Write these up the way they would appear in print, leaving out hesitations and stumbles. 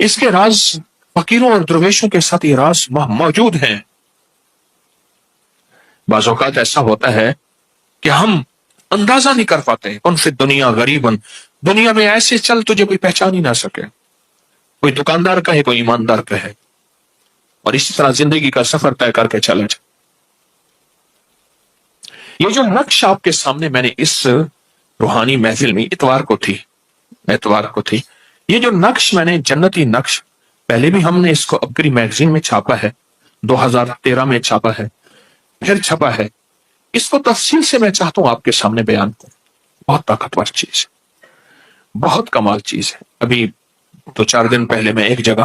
اس کے راز فقیروں اور درویشوں کے ساتھ یہ راز موجود ہیں. بعض اوقات ایسا ہوتا ہے کہ ہم اندازہ نہیں کر پاتے. کون فی دنیا غریبن، دنیا میں ایسے چل تجھے کوئی پہچان ہی نہ سکے. کوئی دکاندار کہے، کوئی ایماندار کہے، اور اسی طرح زندگی کا سفر طے کر کے چلا جائے. یہ جو نقش آپ کے سامنے میں نے اس روحانی محفل میں اتوار کو تھی یہ جو نقش میں نے جنتی نقش، پہلے بھی ہم نے اس کو ابگری میگزین میں چھاپا ہے، 2013 میں چھاپا ہے، پھر چھپا ہے. اس کو تفصیل سے میں چاہتا ہوں آپ کے سامنے بیان کروں. بہت طاقتور چیز ہے، بہت کمال چیز ہے. ابھی 2-4 دن پہلے میں ایک جگہ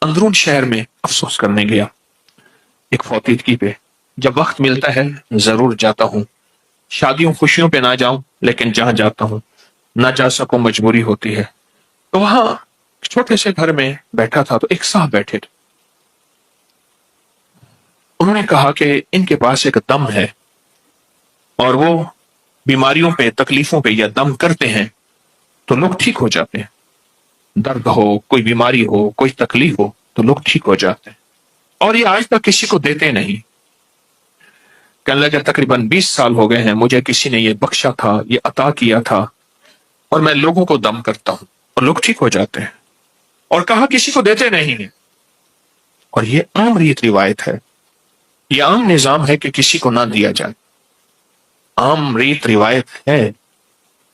اندرون شہر میں افسوس کرنے گیا ایک فوتیدگی پہ. جب وقت ملتا ہے ضرور جاتا ہوں. شادیوں خوشیوں پہ نہ جاؤں، لیکن جہاں جاتا ہوں نہ جا سکوں، مجبوری ہوتی ہے. تو وہاں چھوٹے سے گھر میں بیٹھا تھا تو ایک صاحب بیٹھے تھے. انہوں نے کہا کہ ان کے پاس ایک دم ہے اور وہ بیماریوں پہ، تکلیفوں پہ یا دم کرتے ہیں تو لوگ ٹھیک ہو جاتے ہیں. درد ہو، کوئی بیماری ہو، کوئی تکلیف ہو تو لوگ ٹھیک ہو جاتے ہیں. اور یہ آج تک کسی کو دیتے نہیں. کہنے لگا تقریباً 20 سال ہو گئے ہیں مجھے کسی نے یہ بخشا تھا، یہ عطا کیا تھا، اور میں لوگوں کو دم کرتا ہوں اور لوگ ٹھیک ہو جاتے ہیں. اور کہا کسی کو دیتے نہیں ہیں. اور یہ عام ریت روایت ہے، یہ عام نظام ہے کہ کسی کو نہ دیا جائے. عام ریت روایت ہے،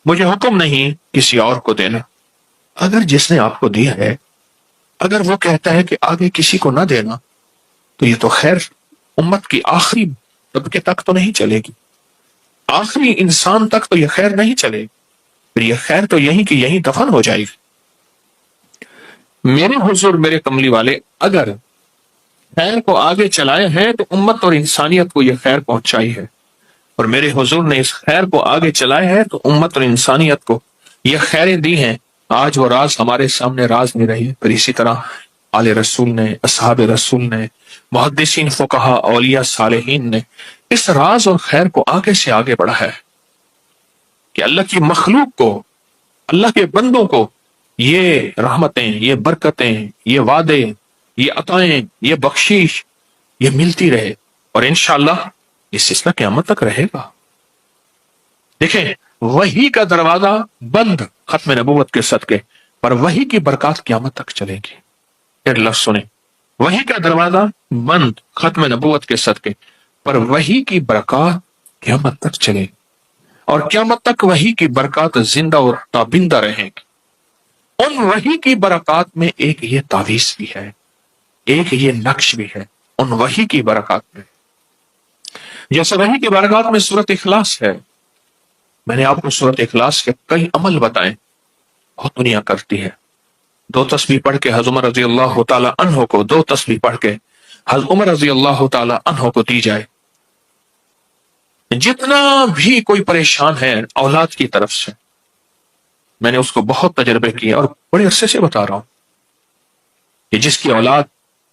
مجھے حکم نہیں کسی اور کو دینا. اگر جس نے آپ کو دیا ہے اگر وہ کہتا ہے کہ آگے کسی کو نہ دینا تو یہ تو خیر امت کی آخری طبقے تک تو نہیں چلے گی، آخری انسان تک تو یہ خیر نہیں چلے گی. پھر یہ خیر تو یہیں کہ یہیں دفن ہو جائے گی. میرے حضور، میرے کملی والے، اگر خیر کو آگے چلائے ہیں تو امت اور انسانیت کو یہ خیر پہنچائی ہے. اور میرے حضور نے اس خیر کو آگے چلائے ہے تو امت اور انسانیت کو یہ خیریں دی ہیں. آج وہ راز ہمارے سامنے راز نہیں رہی. پھر اسی طرح آل رسول نے، اصحاب رسول نے، محدثین، فقہا، اولیاء، صالحین نے اس راز اور خیر کو آگے سے آگے بڑھا ہے کہ اللہ کی مخلوق کو، اللہ کے بندوں کو یہ رحمتیں، یہ برکتیں، یہ وعدے، یہ عطائیں، یہ بخشش یہ ملتی رہے. اور انشاءاللہ یہ سلسلہ قیامت تک رہے گا. دیکھیں، وحی کا دروازہ بند ختم نبوت کے صدقے، پر وحی کی برکات قیامت تک چلے گی. پھر لفظ سنیں، وحی کا دروازہ بند ختم نبوت کے صدقے، پر وحی کی برکات قیامت تک چلے گی. اور قیامت تک وحی کی برکات زندہ اور تابندہ رہیں گی. ان وحی کی برکات میں ایک یہ تعویذ بھی ہے، ایک یہ نقش بھی ہے. ان وحی کی برکات میں، جیسے وحی کی برکات میں سورۃ اخلاص ہے. میں نے آپ کو سورۃ اخلاص کے کئی عمل بتائے، بہت دنیا کرتی ہے. 2 تسبیح پڑھ کے حضرت عمر رضی اللہ تعالی عنہ کو، 2 تسبیح پڑھ کے حضرت عمر رضی اللہ تعالی عنہ کو دی جائے. جتنا بھی کوئی پریشان ہے اولاد کی طرف سے، میں نے اس کو بہت تجربے کیے اور بڑے عرصے سے بتا رہا ہوں کہ جس کی اولاد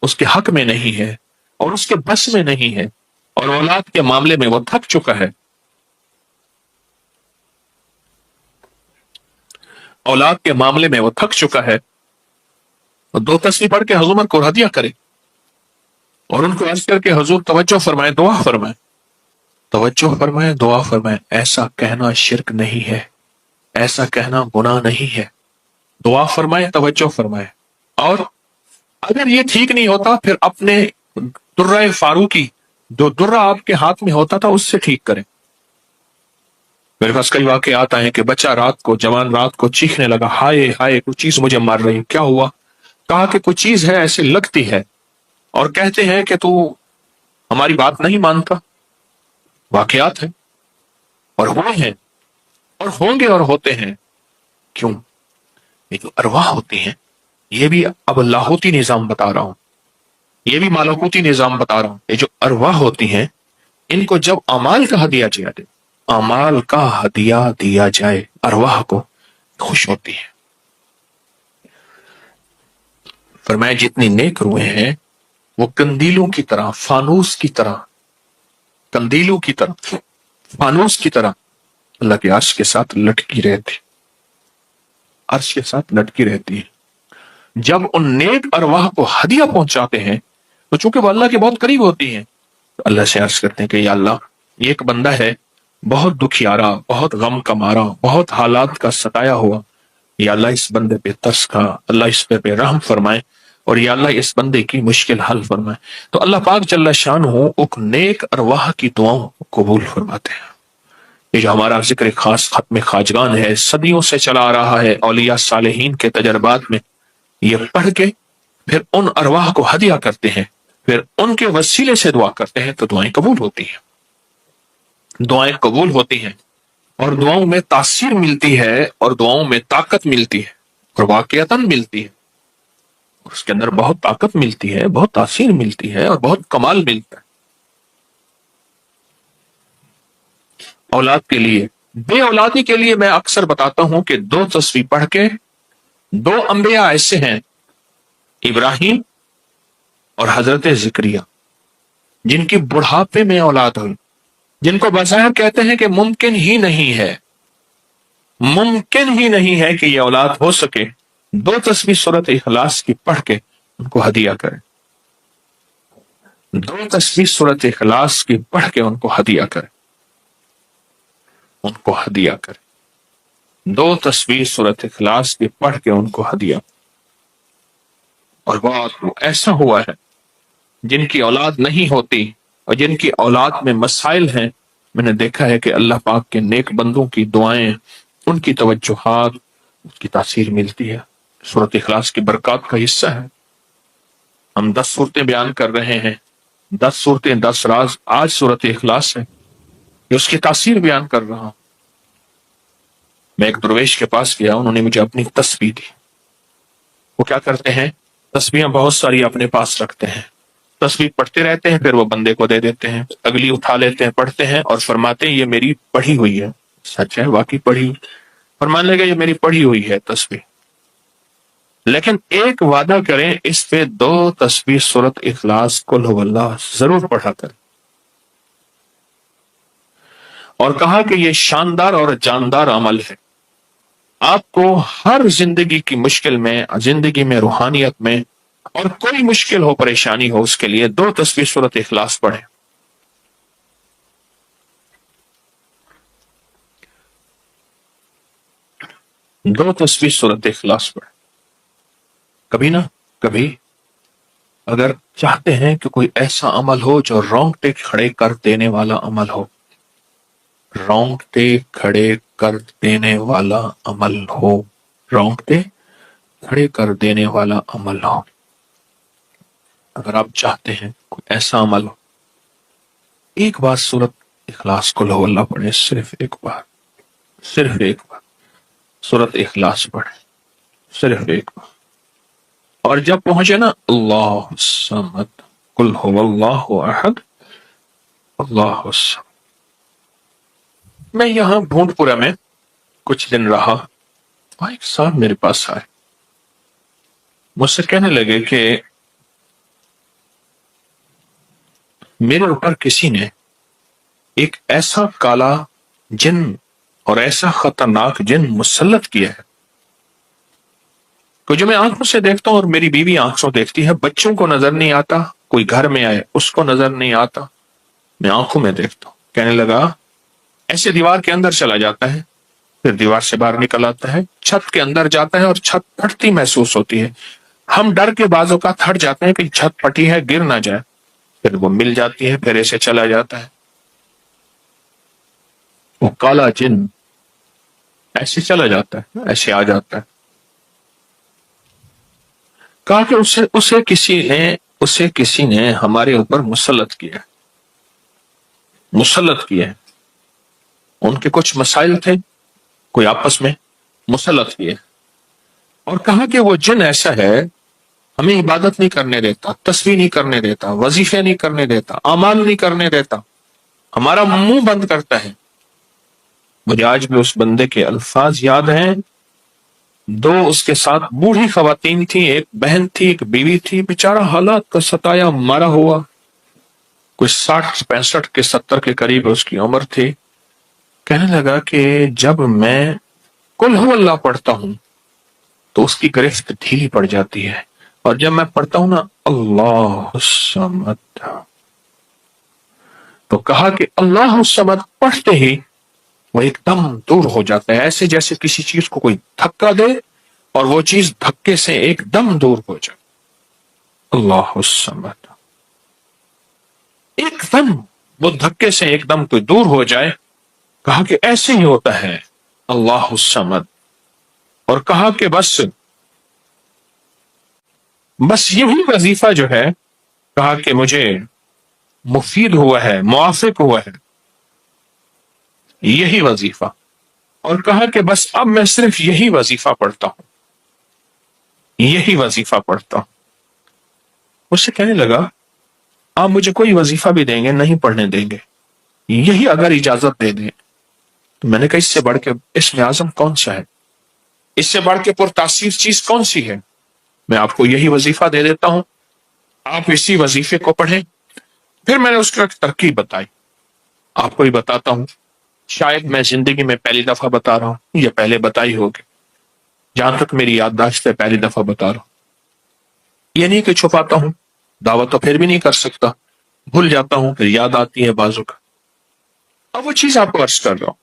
اس کے حق میں نہیں ہے اور اس کے بس میں نہیں ہے اور اولاد کے معاملے میں وہ تھک چکا ہے، اولاد کے معاملے میں وہ تھک چکا ہے، اور 2 تسبیح پڑھ کے حضور عمر کو ہدیہ کرے اور ان کو عرض کر کے حضور توجہ فرمائے، دعا فرمائے، توجہ فرمائے، دعا فرمائے. ایسا کہنا شرک نہیں ہے، ایسا کہنا گناہ نہیں ہے. دعا فرمائے، توجہ فرمائے. اور اگر یہ ٹھیک نہیں ہوتا پھر اپنے درہ فاروقی، جو درہ آپ کے ہاتھ میں ہوتا تھا، اس سے ٹھیک کریں. میرے پاس کئی واقعات آئے ہیں کہ بچہ رات کو، جوان رات کو چیخنے لگا، ہائے ہائے کوئی چیز مجھے مار رہی ہے. کیا ہوا؟ کہا کہ کوئی چیز ہے ایسے لگتی ہے اور کہتے ہیں کہ تو ہماری بات نہیں مانتا. واقعات ہیں اور ہوئے ہیں اور ہوں گے اور ہوتے ہیں. کیوں؟ یہ جو ارواح ہوتی ہیں، یہ بھی اب لاہوتی نظام بتا رہا ہوں، یہ بھی مالکوتی نظام بتا رہا ہوں. یہ جو ارواح ہوتی ہیں، ان کو جب اعمال کا ہدیہ دیا جائے، اعمال کا ہدیہ دیا جائے، ارواح کو خوش ہوتی ہے. فرمایا جتنی نیک روحیں ہیں وہ کندیلوں کی طرح، فانوس کی طرح، کندیلوں کی طرح، فانوس کی طرح اللہ کے عرش کے ساتھ لٹکی رہتی، عرش کے ساتھ لٹکی رہتی ہے. جب ان نیک ارواح کو ہدیہ پہنچاتے ہیں تو چونکہ وہ اللہ کے بہت قریب ہوتی ہیں، تو اللہ سے عرض کرتے ہیں کہ یا اللہ، یہ ایک بندہ ہے بہت دکھیارا، بہت غم کا مارا، بہت حالات کا ستایا ہوا، یا اللہ اس بندے پہ ترس کھا، اللہ اس پہ رحم فرمائے، اور یا اللہ اس بندے کی مشکل حل فرمائے۔ تو اللہ پاک جل شانہ ایک نیک ارواح کی دعاؤں کو قبول فرماتے ہیں۔ یہ جو ہمارا ذکر خاص ختم خواجگان ہے، صدیوں سے چلا آ رہا ہے، اولیاء صالحین کے تجربات میں یہ پڑھ کے پھر ان ارواح کو ہدیہ کرتے ہیں، پھر ان کے وسیلے سے دعا کرتے ہیں، تو دعائیں قبول ہوتی ہیں، دعائیں قبول ہوتی ہیں، اور دعاؤں میں تاثیر ملتی ہے، اور دعاؤں میں طاقت ملتی ہے، اور واقعتاً ملتی ہے، اس کے اندر بہت طاقت ملتی ہے، بہت تاثیر ملتی ہے، اور بہت کمال ملتا ہے۔ اولاد کے لیے، بے اولادی کے لیے میں اکثر بتاتا ہوں کہ 2 تسبیح پڑھ کے، 2 انبیاء ایسے ہیں، ابراہیم اور حضرت زکریا، جن کی بڑھاپے میں اولاد ہوئی، جن کو بظاہر کہتے ہیں کہ ممکن ہی نہیں ہے، ممکن ہی نہیں ہے کہ یہ اولاد ہو سکے، 2 تسبیح سورۃ اخلاص کی پڑھ کے ان کو ہدیہ کریں، 2 تسبیح سورۃ اخلاص کی پڑھ کے ان کو ہدیہ کریں، ان کو ہدیہ کریں، 2 تسبیح سورۃ اخلاص کی پڑھ کے ان کو ہدیہ۔ اور بات ایسا ہوا ہے جن کی اولاد نہیں ہوتی اور جن کی اولاد میں مسائل ہیں، میں نے دیکھا ہے کہ اللہ پاک کے نیک بندوں کی دعائیں، ان کی توجہات، اس کی تاثیر ملتی ہے۔ سورۃ اخلاص کی برکات کا حصہ ہے۔ ہم 10 صورتیں بیان کر رہے ہیں، 10 صورتیں، 10 راز، آج سورۃ اخلاص ہے، یہ اس کی تاثیر بیان کر رہا ہوں۔ میں ایک درویش کے پاس گیا، انہوں نے مجھے اپنی تسبیح دی۔ وہ کیا کرتے ہیں، تسبیحاں بہت ساری اپنے پاس رکھتے ہیں، تسبیح پڑھتے رہتے ہیں، پھر وہ بندے کو دے دیتے ہیں، اگلی اٹھا لیتے ہیں، پڑھتے ہیں اور فرماتے ہیں یہ میری پڑھی ہوئی ہے۔ سچ ہے، واقعی پڑھی ہوئی، فرمانے لگے یہ میری پڑھی ہوئی ہے تسبیح، لیکن ایک وعدہ کریں، اس پہ 2 تسبیح سورۃ اخلاص قل هو اللہ ضرور پڑھا کریں۔ اور کہا کہ یہ شاندار اور جاندار عمل ہے، آپ کو ہر زندگی کی مشکل میں، زندگی میں، روحانیت میں، اور کوئی مشکل ہو، پریشانی ہو، اس کے لیے 2 تسبیح سورۃ اخلاص پڑھیں۔ 2 تسبیح سورۃ اخلاص پڑھیں۔ کبھی نہ کبھی اگر چاہتے ہیں کہ کوئی ایسا عمل ہو جو رونگٹے کھڑے کر دینے والا عمل ہو، رونگٹے کھڑے کر دینے والا عمل ہو، رونگٹے کھڑے کر دینے والا عمل ہو، اگر آپ چاہتے ہیں کوئی ایسا عمل ہو، ایک بار سورۃ اخلاص قل هو اللہ پڑھیں، صرف ایک بار، صرف ایک بار سورۃ اخلاص پڑھیں، صرف ایک بار۔ اور جب پہنچے نا اللہ الصمد قل هو اللہ احد اللہ الصمد، میں یہاں بھونٹ پورا میں کچھ دن رہا، وہاں ایک صاحب میرے پاس آئے، مجھ سے کہنے لگے کہ میرے اوپر کسی نے ایک ایسا کالا جن اور ایسا خطرناک جن مسلط کیا ہے کہ جو میں آنکھوں سے دیکھتا ہوں، اور میری بیوی آنکھوں دیکھتی ہے، بچوں کو نظر نہیں آتا، کوئی گھر میں آئے اس کو نظر نہیں آتا، میں آنکھوں میں دیکھتا ہوں۔ کہنے لگا ایسے دیوار کے اندر چلا جاتا ہے، پھر دیوار سے باہر نکل آتا ہے، چھت کے اندر جاتا ہے اور چھت پھٹتی محسوس ہوتی ہے، ہم ڈر کے بعض اوقات ہٹ جاتے ہیں کہ چھت پھٹی ہے گر نہ جائے، پھر وہ مل جاتی ہے، پھر ایسے چلا جاتا ہے۔ وہ کالا جن ایسے چلا جاتا ہے، ایسے آ جاتا ہے۔ کہا کہ اسے کسی نے ہمارے اوپر مسلط کیا، مسلط کیا ہے، ان کے کچھ مسائل تھے، کوئی آپس میں مسلط کیے، اور کہا کہ وہ جن ایسا ہے ہمیں عبادت نہیں کرنے دیتا، تسبیح نہیں کرنے دیتا، وظیفے نہیں کرنے دیتا، اعمال نہیں کرنے دیتا، ہمارا منہ بند کرتا ہے۔ مجھے آج بھی اس بندے کے الفاظ یاد ہیں، 2 اس کے ساتھ بوڑھی خواتین تھیں، ایک بہن تھی، ایک بیوی تھی، بیچارہ حالات کا ستایا مارا ہوا، کوئی 60 65 کے 70 کے قریب اس کی عمر تھی۔ کہنے لگا کہ جب میں قل هو اللہ پڑھتا ہوں تو اس کی گرفت ڈھیلی پڑ جاتی ہے. اور جب میں پڑھتا ہوں نا اللہ الصمد، تو کہا کہ اللہ الصمد پڑھتے ہی وہ ایک دم دور ہو جاتا ہے، ایسے جیسے کسی چیز کو کوئی دھکا دے اور وہ چیز دھکے سے ایک دم دور ہو جائے. اللہ الصمد، ایک دم وہ دھکے سے ایک دم کوئی دور ہو جائے. کہا کہ ایسے ہی ہوتا ہے اللہ الصمد. اور کہا کہ بس یہی وظیفہ جو ہے، کہا کہ مجھے مفید ہوا ہے، موافق ہوا ہے یہی وظیفہ. اور کہا کہ بس اب میں صرف یہی وظیفہ پڑھتا ہوں، یہی وظیفہ پڑھتا ہوں. اس سے کہنے لگا آپ مجھے کوئی وظیفہ بھی دیں گے نہیں پڑھنے دیں گے، یہی اگر اجازت دے دیں. تو میں نے کہا اس سے بڑھ کے اسم اعظم کون سا ہے، اس سے بڑھ کے پرتاثیر چیز کون سی ہے؟ میں آپ کو یہی وظیفہ دے دیتا ہوں، آپ اسی وظیفے کو پڑھیں. پھر میں نے اس کو ایک ترکیب بتائی، آپ کو ہی بتاتا ہوں، شاید میں زندگی میں پہلی دفعہ بتا رہا ہوں یا پہلے بتائی ہوگی، جہاں تک میری یادداشت ہے پہلی دفعہ بتا رہا ہوں. یہ نہیں کہ چھپاتا ہوں، دعوت تو پھر بھی نہیں کر سکتا، بھول جاتا ہوں پھر یاد آتی ہے بازو کا. اب وہ چیز آپ کو عرض کر رہا ہوں.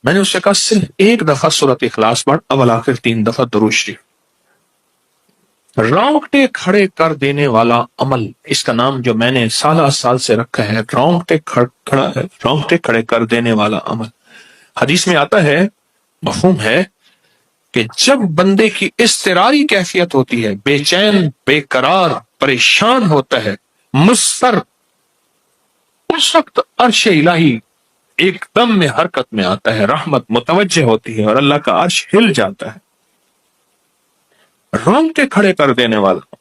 میں نے اس سے کہا صرف ایک دفعہ سورۃ اخلاص پڑھ، اول آخر 3 دفعہ درود شریف. رونگٹے کھڑے کر دینے والا عمل، اس کا نام جو میں نے سال سے رکھا ہے، رونگٹے کھڑے کر دینے والا عمل. حدیث میں آتا ہے، مفہوم ہے کہ جب بندے کی اضطراری کیفیت ہوتی ہے، بے چین، بے قرار، پریشان ہوتا ہے، مضطرب، اس وقت عرش الہی ایک دم میں حرکت میں آتا ہے، رحمت متوجہ ہوتی ہے اور اللہ کا عرش ہل جاتا ہے. رونگٹے کھڑے کر دینے والا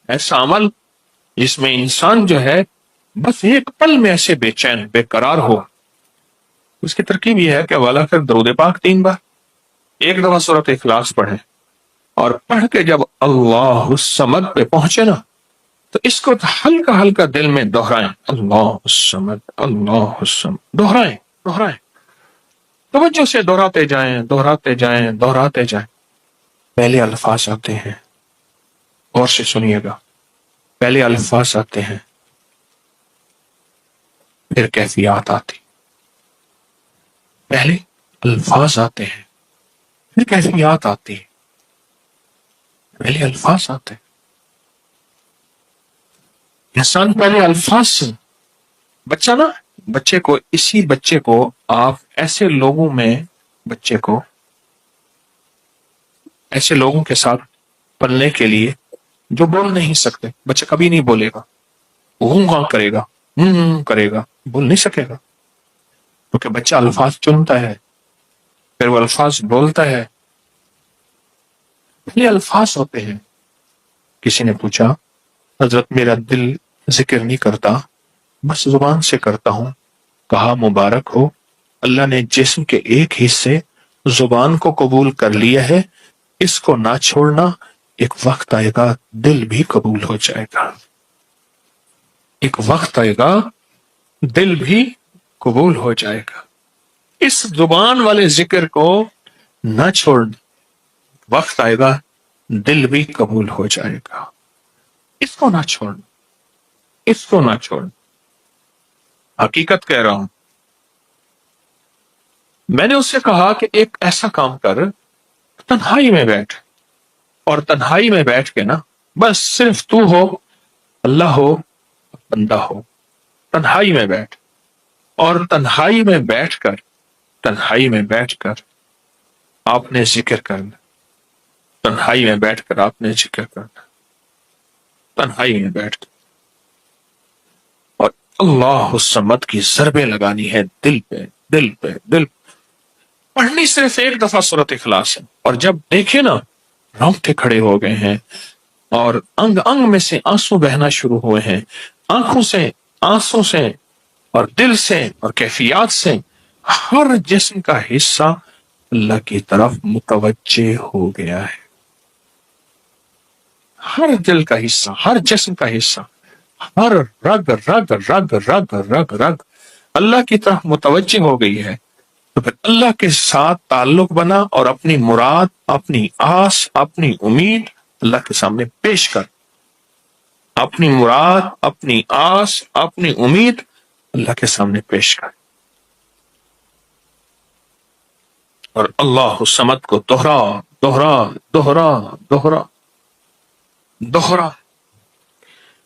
ایسا عمل جس میں انسان جو ہے بس ایک پل میں ایسے بے چین، بے قرار ہو. اس کی ترکیب یہ ہے کہ والا پھر درود پاک 3 بار، ایک دفعہ سورۃ اخلاص پڑھیں، اور پڑھ کے جب اللہ الصمد پہ پہنچے نا تو اس کو ہلکا ہلکا دل میں دہرائیں، اللہ الصمد، اللہ الصمد، دہرائیں. توجہ سے دہراتے جائیں، دہراتے جائیں، دہراتے جائیں. پہلے الفاظ آتے ہیں، غور سے سنیے گا، پہلے الفاظ آتے ہیں، پھر کیفیات آتی. پہلے الفاظ آتے ہیں، پھر کیفیات آتی. پہلے الفاظ آتے ہیں، انسان پہلے الفاظ سے. بچے کو آپ ایسے لوگوں میں، ایسے لوگوں کے ساتھ پلنے کے لیے جو بول نہیں سکتے. بچہ کبھی نہیں بولے گا، وہ کرے گا، کرے گا، بول نہیں سکے گا، کیونکہ بچہ الفاظ چنتا ہے، پھر وہ الفاظ بولتا ہے. یہ الفاظ ہوتے ہیں. کسی نے پوچھا حضرت میرا دل ذکر نہیں کرتا، بس زبان سے کرتا ہوں. کہا مبارک ہو، اللہ نے جسم کے ایک حصے زبان کو قبول کر لیا ہے، اس کو نہ چھوڑنا، ایک وقت آئے گا دل بھی قبول ہو جائے گا. ایک وقت آئے گا دل بھی قبول ہو جائے گا. اس زبان والے ذکر کو نہ چھوڑنا، وقت آئے گا دل بھی قبول ہو جائے گا. اس کو نہ چھوڑنا، اس کو نہ چھوڑنا. حقیقت کہہ رہا ہوں. میں نے اس سے کہا کہ ایک ایسا کام کر، تنہائی میں بیٹھ، اور تنہائی میں بیٹھ کے نا بس صرف تو ہو، اللہ ہو، بندہ ہو. تنہائی میں بیٹھ، اور تنہائی میں بیٹھ کر آپ نے ذکر کرنا. تنہائی میں بیٹھ کر آپ نے ذکر کرنا، تنہائی میں بیٹھ کر، اور اللہ الصمد کی ضربیں لگانی ہے دل پہ، دل پہ، دل پہ. پڑھنی صرف ایک دفعہ سورۃ اخلاص ہے. اور جب دیکھے نا رونگٹے کھڑے ہو گئے ہیں اور انگ انگ میں سے آنسو بہنا شروع ہوئے ہیں، آنکھوں سے، آنسوں سے، اور دل سے، اور کیفیات سے، ہر جسم کا حصہ اللہ کی طرف متوجہ ہو گیا ہے. ہر دل کا حصہ، ہر جسم کا حصہ، ہر رگ رگ رگ رگ رگ رگ اللہ کی طرف متوجہ ہو گئی ہے. تو پھر اللہ کے ساتھ تعلق بنا اور اپنی مراد، اپنی آس، اپنی امید اللہ کے سامنے پیش کر. اپنی مراد، اپنی آس، اپنی امید اللہ کے سامنے پیش کر. اور اللہ الصمد کو دوہرا دوہرا دوہرا دوہرا دوہرا.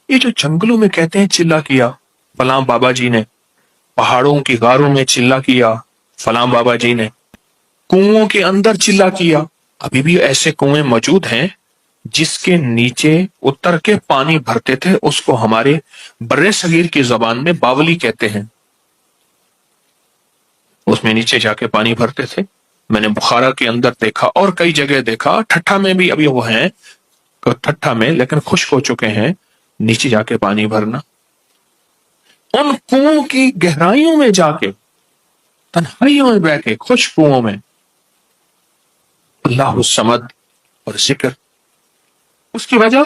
یہ جو جنگلوں میں کہتے ہیں چلا کیا فلاں بابا جی نے، پہاڑوں کی غاروں میں چلا کیا فلاں بابا جی نے، کنووں کے اندر چلا کیا، ابھی بھی ایسے کنویں موجود ہیں جس کے نیچے اتر کے پانی بھرتے تھے. اس کو ہمارے بر صغیر کی زبان میں باولی کہتے ہیں. اس میں نیچے جا کے پانی بھرتے تھے. میں نے بخارا کے اندر دیکھا اور کئی جگہ دیکھا، ٹھٹھا میں بھی ابھی وہ ہیں، ٹھٹھا میں لیکن خشک ہو چکے ہیں، نیچے جا کے پانی بھرنا. ان کنووں کی گہرائیوں میں جا کے، تنہائیوں میں بیٹھ کے، خشک کنووں میں اللہ الصمد اور ذکر. اس کی وجہ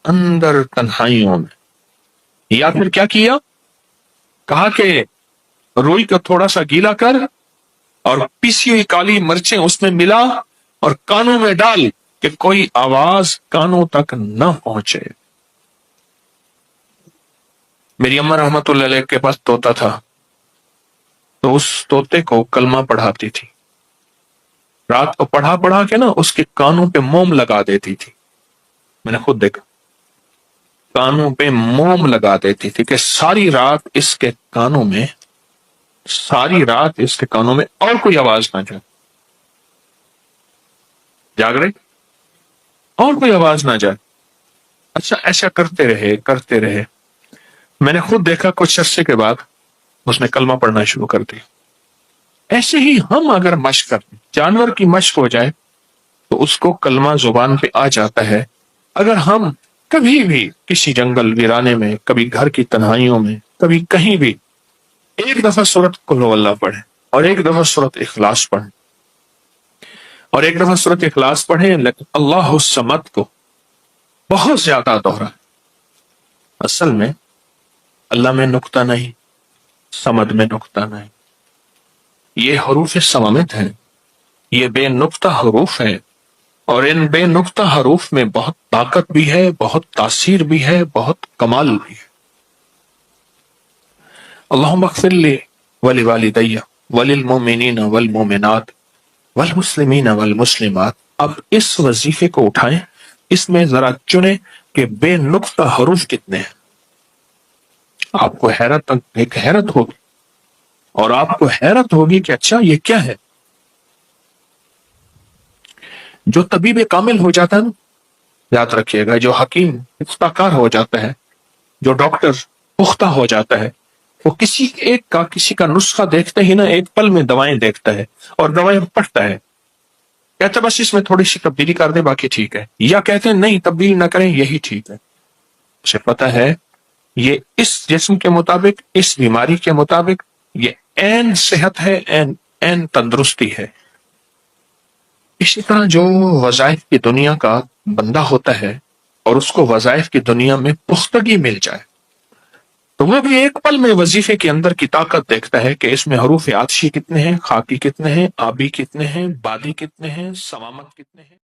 اندر تنہائیوں میں. یا پھر کیا کیا؟ کہا کہ روئی کو تھوڑا سا گیلا کر اور پیسی ہوئی کالی مرچیں اس میں ملا اور کانوں میں ڈال کہ کوئی آواز کانوں تک نہ پہنچے. میری اماں رحمت اللہ علیہ کے پاس طوطا تھا، تو اس طوطے کو کلمہ پڑھاتی تھی. رات کو پڑھا پڑھا کے نا اس کے کانوں پہ موم لگا دیتی تھی. میں نے خود دیکھا، کانوں پہ موم لگا دیتی تھی کہ ساری رات اس کے کانوں میں، ساری رات اس کے کانوں میں اور کوئی آواز نہ جائے. جاگ رہے، اور کوئی آواز نہ جائے. اچھا ایسا کرتے رہے کرتے رہے. میں نے خود دیکھا کچھ عرصے کے بعد اس نے کلمہ پڑھنا شروع کر دیا. ایسے ہی ہم اگر مشق کریں، جانور کی مشق ہو جائے تو اس کو کلمہ زبان پہ آ جاتا ہے. اگر ہم کبھی بھی کسی جنگل ویرانے میں، کبھی گھر کی تنہائیوں میں، کبھی کہیں بھی ایک دفعہ سورۃ قل ہو اللہ پڑھیں اور ایک دفعہ سورۃ اخلاص پڑھیں اور ایک دفعہ سورۃ اخلاص پڑھیں، لیکن اللہ الصمد کو بہت زیادہ دوہرائیں. اصل میں اللہ میں نقطہ نہیں، صمد میں نقطہ نہیں. یہ حروف صوامت ہیں، یہ بے نقطہ حروف ہیں، اور ان بے نقطہ حروف میں بہت طاقت بھی ہے، بہت تاثیر بھی ہے، بہت کمال بھی ہے. اللہم اغفر لی ولوالدی وللمؤمنین والمؤمنات والمسلمین والمسلمات. اب اس وظیفے کو اٹھائیں، اس میں ذرا چنیں کہ بے نقطہ حروف کتنے ہیں. آپ کو ایک حیرت ہوگی، اور آپ کو حیرت ہوگی کہ اچھا یہ کیا ہے. جو طبیب کامل ہو جاتا ہے نا، یاد رکھیے گا، جو حکیم پختہ کار ہو جاتا ہے، جو ڈاکٹر پختہ ہو جاتا ہے، وہ کسی کا نسخہ دیکھتے ہی نا ایک پل میں دوائیں دیکھتا ہے اور دوائیں پڑھتا ہے. کہتے بس اس میں تھوڑی سی تبدیلی کر دیں باقی ٹھیک ہے، یا کہتے ہیں نہیں تبدیلی نہ کریں یہی ٹھیک ہے. اسے پتہ ہے یہ اس جسم کے مطابق، اس بیماری کے مطابق یہ عین صحت ہے، عین تندرستی ہے. اسی طرح جو وظائف کی دنیا کا بندہ ہوتا ہے اور اس کو وظائف کی دنیا میں پختگی مل جائے تو وہ بھی ایک پل میں وظیفے کے اندر کی طاقت دیکھتا ہے کہ اس میں حروف عطشی کتنے ہیں، خاکی کتنے ہیں، آبی کتنے ہیں، بادی کتنے ہیں، صوامت کتنے ہیں.